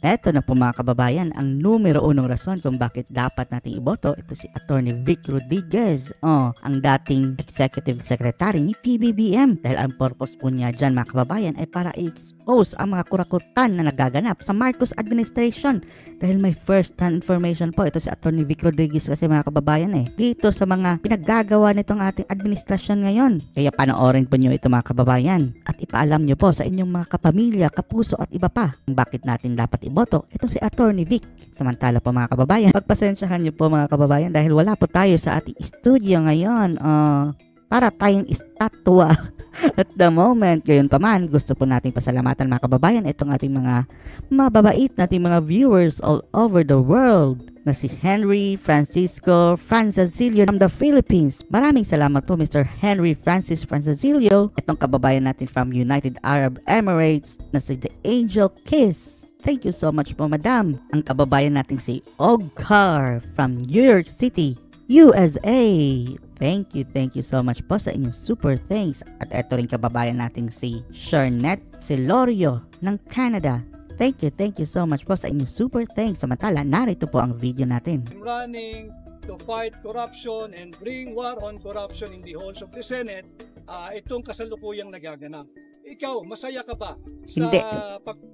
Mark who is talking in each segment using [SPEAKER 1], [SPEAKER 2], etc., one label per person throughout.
[SPEAKER 1] Eto na po mga kababayan, ang numero unong rason kung bakit dapat nating iboto, ito si Attorney Vic Rodriguez, ang dating Executive Secretary ni PBBM. Dahil ang purpose po niya dyan mga kababayan ay para i-expose ang mga kurakutan na nagaganap sa Marcos administration. Dahil may first-hand information po, ito si Attorney Vic Rodriguez kasi mga kababayan dito sa mga pinaggagawa nitong ating administrasyon ngayon. Kaya panoorin po nyo ito mga kababayan at ipaalam nyo po sa inyong mga kapamilya, kapuso at iba pa kung bakit natin dapat boto. Ito si Attorney Vic. Samantala po mga kababayan, pagpasensyahan niyo po mga kababayan dahil wala po tayo sa ating studio ngayon. Para tayong estatwa at the moment. Gayon pa man, gusto po nating pasalamatan mga kababayan itong ating mga mababait nating mga viewers all over the world na si Henry Francisco Franzazilio from the Philippines. Maraming salamat po Mr. Henry Francis Franzazilio. Itong kababayan natin from United Arab Emirates na si The Angel Kiss. Thank you so much po, madam. Ang kababayan nating si Ogcar from New York City, USA. Thank you so much po sa inyong super thanks. At eto rin kababayan nating si Sharnet Celorio ng Canada. Thank you so much po sa inyong super thanks. Samantala, narito po ang video natin.
[SPEAKER 2] Running to fight corruption and bring war on corruption in the halls of the Senate, itong kasalukuyang nagaganap. Ikaw, masaya ka ba sa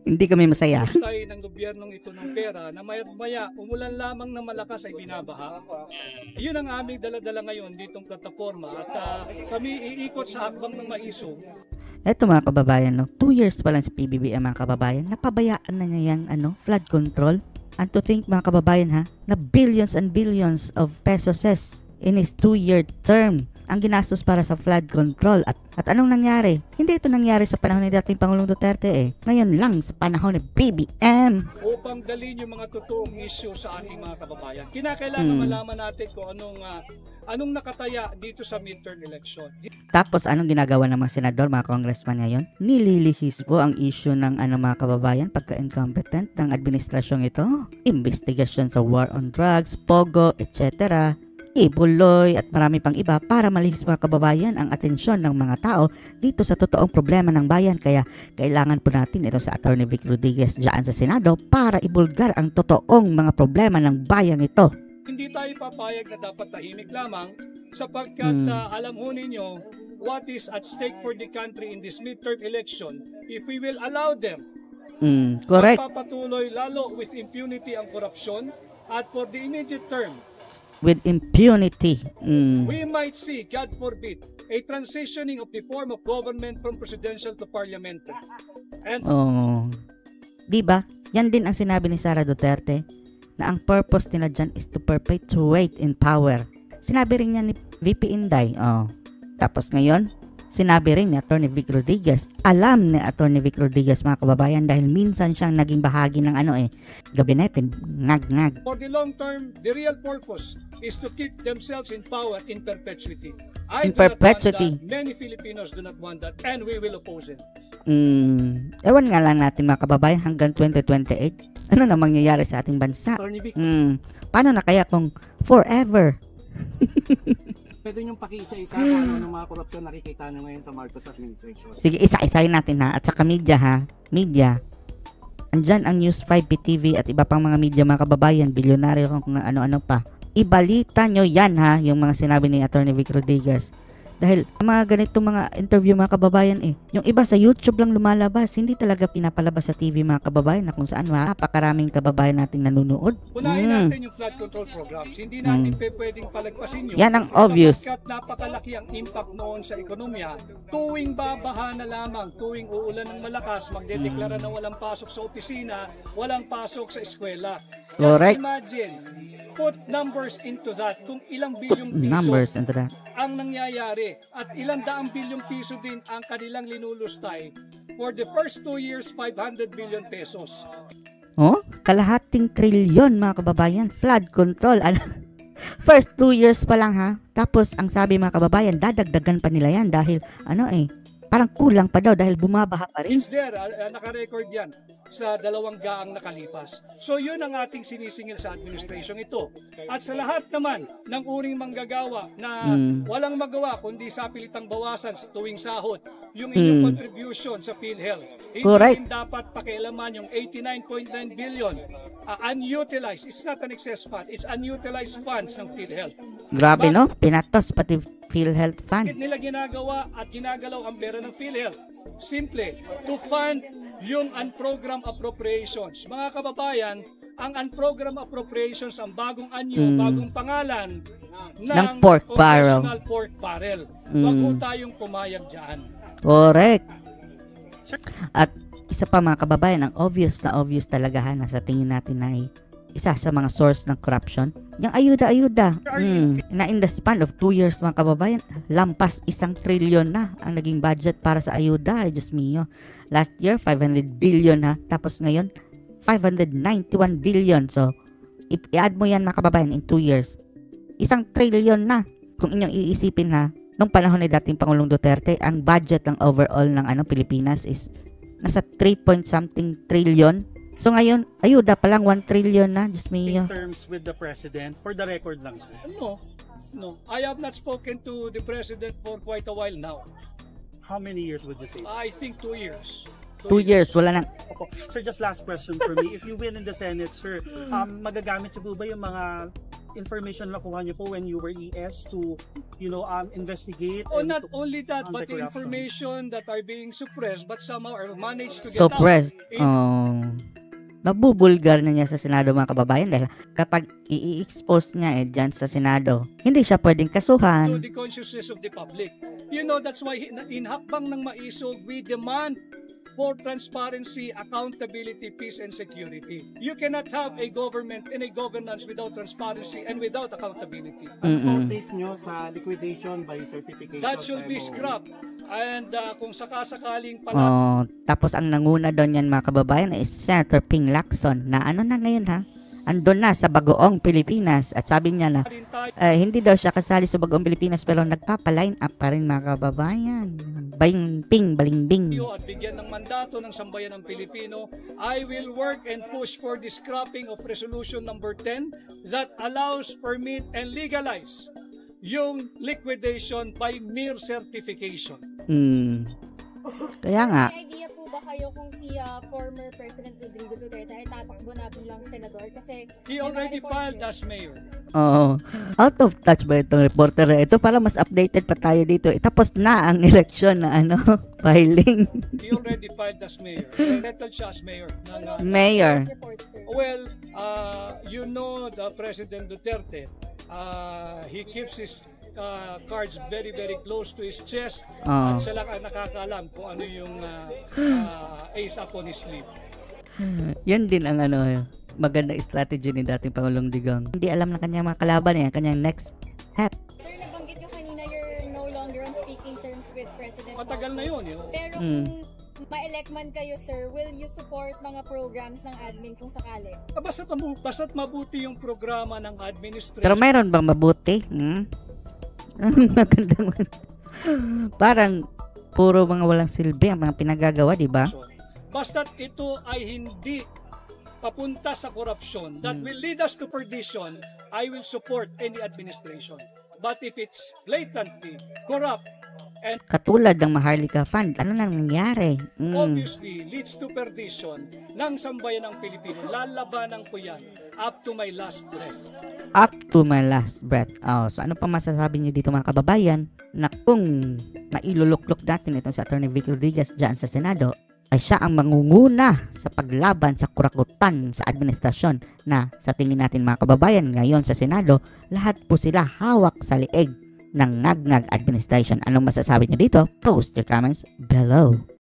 [SPEAKER 1] hindi kami masaya.
[SPEAKER 2] Tayo ng gobyernong ito ng pera na maya umulan lamang ng malakas ay binabaha? Yun ang aming dala-dala ngayon ditong plataforma at kami iikot sa hakbang ng maisog.
[SPEAKER 1] Eto mga kababayan, 2 years pa lang si PBBM mga kababayan, napabayaan na niya yung flood control. And to think mga kababayan na billions and billions of pesos in his 2-year term ang ginastos para sa flood control. At anong nangyari? Hindi ito nangyari sa panahon ni dating Pangulong Duterte Ngayon lang sa panahon ni BBM.
[SPEAKER 2] Upang dalhin yung mga totoong issue sa ating mga kababayan, kinakailangan malaman natin kung anong nakataya dito sa midterm election.
[SPEAKER 1] Tapos anong ginagawa ng mga senador, mga congressman ngayon? Nililihis po ang issue ng mga kababayan pagka-incompetent ng administrasyong ito. Investigasyon sa war on drugs, POGO, etc. Ibuloy at marami pang iba para malihis mga kababayan ang atensyon ng mga tao dito sa totoong problema ng bayan. Kaya kailangan po natin ito sa Attorney Vic Rodriguez dyan sa Senado para ibulgar ang totoong mga problema ng bayan ito.
[SPEAKER 2] Hindi tayo papayag na dapat tahimik lamang sapagkat alam ho ninyo what is at stake for the country in this midterm election if we will allow them.
[SPEAKER 1] Correct.
[SPEAKER 2] Magpapatuloy lalo with impunity ang korupsyon at for the immediate term
[SPEAKER 1] with impunity.
[SPEAKER 2] We might see, God forbid, a transitioning of the form of government from presidential to parliamentary. And
[SPEAKER 1] diba? Yan din ang sinabi ni Sara Duterte na ang purpose nila dyan is to perpetuate in power. Sinabi rin niya ni VP Inday. Tapos ngayon, sinabi rin ni Attorney Vic Rodriguez. Alam ni Attorney Vic Rodriguez mga kababayan dahil minsan siyang naging bahagi ng gabinete. Ngag-ngag.
[SPEAKER 2] For the long term, the real purpose is to keep themselves in power in perpetuity.
[SPEAKER 1] In perpetuity.
[SPEAKER 2] Many Filipinos do not want that and we will oppose it.
[SPEAKER 1] Ewan nga lang natin mga kababayan hanggang 2028. Ano na mangyayari sa ating bansa? Paano na kaya kung forever?
[SPEAKER 3] Pwede niyong pakiisa-isa kung ano ng mga korupsyon nakikita nyo ngayon sa Marcos administration.
[SPEAKER 1] Sige, isa-isahin natin At saka media Media. Andyan ang News 5 PTV at iba pang mga media mga kababayan, bilyonaryo kung ano-ano pa. Ibalita nyo yan yung mga sinabi ni Attorney Vic Rodriguez. Dahil mga ganitong mga interview mga kababayan yung iba sa YouTube lang lumalabas, hindi talaga pinapalabas sa TV mga kababayan na kung saan napakaraming kababayan nating nanonood.
[SPEAKER 2] Unahin natin yung flood control programs. Hindi natin pwedeng palagpasin yun.
[SPEAKER 1] Yan ang obvious.
[SPEAKER 2] Sapagkat napakalaki ang impact noon sa ekonomiya. Tuwing babaha na lamang, tuwing uulan ng malakas, magdedeklara na walang pasok sa opisina, walang pasok sa eskwela.
[SPEAKER 1] Correct.
[SPEAKER 2] Just imagine, put numbers into that. Kung ilang bilyong
[SPEAKER 1] piso
[SPEAKER 2] ang nangyayari at ilang daang bilyong piso din ang kanilang linulustay for the first 2 years, 500 billion pesos.
[SPEAKER 1] Kalahating trilyon mga kababayan, flood control. First 2 years pa lang Tapos ang sabi mga kababayan, dadagdagan pa nila yan dahil parang kulang pa daw dahil bumabaha pa rin.
[SPEAKER 2] It's there, naka-record yan sa 2 gaang nakalipas. So yun ang ating sinisingil sa administration ito. At sa lahat naman ng uring manggagawa na walang magawa kundi sa pilitang bawasan sa tuwing sahod yung inyong contribution sa PhilHealth. Hindi
[SPEAKER 1] Correct.
[SPEAKER 2] rin dapat pakialaman yung 89.9 billion unutilized. It's not an excess fund. It's unutilized funds ng PhilHealth.
[SPEAKER 1] Grabe no, pinatos pati PhilHealth
[SPEAKER 2] Bakit
[SPEAKER 1] Fund.
[SPEAKER 2] nila ginagawa at ginagalaw ang pera ng PhilHealth? Simple, to fund yung unprogrammed appropriations. Mga kababayan, ang unprogrammed appropriations ang bagong anyo, bagong pangalan ng
[SPEAKER 1] pork barrel.
[SPEAKER 2] Congressional pork barrel. Huwag po tayong pumayag dyan.
[SPEAKER 1] Correct. At isa pa mga kababayan, ang obvious talaga na sa tingin natin ay isa sa mga source ng corruption, yung ayuda. Na in the span of 2 years mga kababayan, lampas 1 trilyon na ang naging budget para sa ayuda. Ay, Diyos mio. Last year, 500 billion ha. Tapos ngayon, 591 billion. So, i-add mo yan mga kababayan in 2 years. 1 trilyon na. Kung inyong iisipin ha, nung panahon ni dating Pangulong Duterte, ang budget ng overall ng Pilipinas is nasa 3-point-something trillion. So ngayon, ayuda pa lang 1 trillion na. Diyos mio.
[SPEAKER 3] In terms with the President, for the record lang, sir.
[SPEAKER 2] No. I have not spoken to the President for quite a while now.
[SPEAKER 3] How many years would you say, sir?
[SPEAKER 2] I think 2 years.
[SPEAKER 1] 2 years, wala nang.
[SPEAKER 3] Opo. Sir, just last question for me. If you win in the Senate, sir, magagamit niyo po ba yung mga information na nakuha niyo po when you were ES to, investigate? And
[SPEAKER 2] Not
[SPEAKER 3] to-
[SPEAKER 2] only that, but the
[SPEAKER 3] anti-corruption?
[SPEAKER 2] information that are being suppressed but somehow are managed to get
[SPEAKER 1] Suppressed.
[SPEAKER 2] out.
[SPEAKER 1] Mabubulgar na niya sa Senado mga kababayan dahil kapag i-expose niya dyan sa Senado, hindi siya pwedeng
[SPEAKER 2] To
[SPEAKER 1] kasuhan.
[SPEAKER 2] the consciousness of the public. That's why in hakbang ng maisog, we demand for transparency, accountability, peace, and security. You cannot have a government and a governance without transparency and without accountability.
[SPEAKER 3] Ang take nyo sa liquidation by certification?
[SPEAKER 2] That should be scrapped. And kung sakasakaling pala,
[SPEAKER 1] Tapos ang nanguna doon yan mga kababayan is Senator Ping Lacson na na ngayon ha, andun na sa Bagoong Pilipinas at sabi niya na
[SPEAKER 2] rin tayo
[SPEAKER 1] hindi daw siya kasali sa Bagoong Pilipinas pero nagpapaline up pa rin mga kababayan. Ping, balingbing.
[SPEAKER 2] at bigyan ng mandato ng sambayan ng Pilipino, I will work and push for the scrapping of Resolution number 10 that allows, permit, and legalize yung liquidation by mere certification.
[SPEAKER 1] Kaya nga,
[SPEAKER 4] May idea po ba kayo kung si former President Rodrigo Duterte ay tatakbo na bilang senador? Kasi
[SPEAKER 2] He already filed as mayor.
[SPEAKER 1] out of touch ba itong reporter? Ito para mas updated pa tayo dito. Tapos na ang election na filing.
[SPEAKER 2] He already filed as mayor. Settled siya as mayor.
[SPEAKER 1] Mayor.
[SPEAKER 4] report, sir.
[SPEAKER 2] Well, the President Duterte, he keeps his cards very, very close to his chest. At siya lang ang nakakaalam kung ano yung ace up on his sleeve.
[SPEAKER 1] Yan din ang maganda strategy ni dating Pangulong Digong. Hindi alam ng kanyang mga kalaban kanyang next step.
[SPEAKER 4] Sir, nabanggit nyo kanina you're no longer on speaking terms with President
[SPEAKER 2] Matagal na yun.
[SPEAKER 4] Pero kung ma-elect man kayo, sir, will you support mga programs ng admin kung sakali?
[SPEAKER 2] Basta't mabuti yung programa ng administration.
[SPEAKER 1] Pero mayroon bang mabuti? Magandang parang puro mga walang silbi ang mga pinagagawa, di ba?
[SPEAKER 2] Basta't ito ay hindi papunta sa corruption that will lead us to perdition, I will support any administration. But if it's blatantly corrupt and
[SPEAKER 1] Katulad ng Maharlika Fund, ano nang nangyari?
[SPEAKER 2] obviously leads to perdition ng sambayan ng Pilipino, lalabanan ko yan up to my last breath.
[SPEAKER 1] Up to my last breath. So ano pa masasabi niyo dito mga kababayan na kung mailuluklok natin itong si Atty. Vic Rodriguez dyan sa Senado, ay siya ang mangunguna sa paglaban sa kurakutan sa administrasyon na sa tingin natin mga kababayan ngayon sa Senado, lahat po sila hawak sa liig ng ngag-ngag administration. Anong masasabi niyo dito? Post your comments below.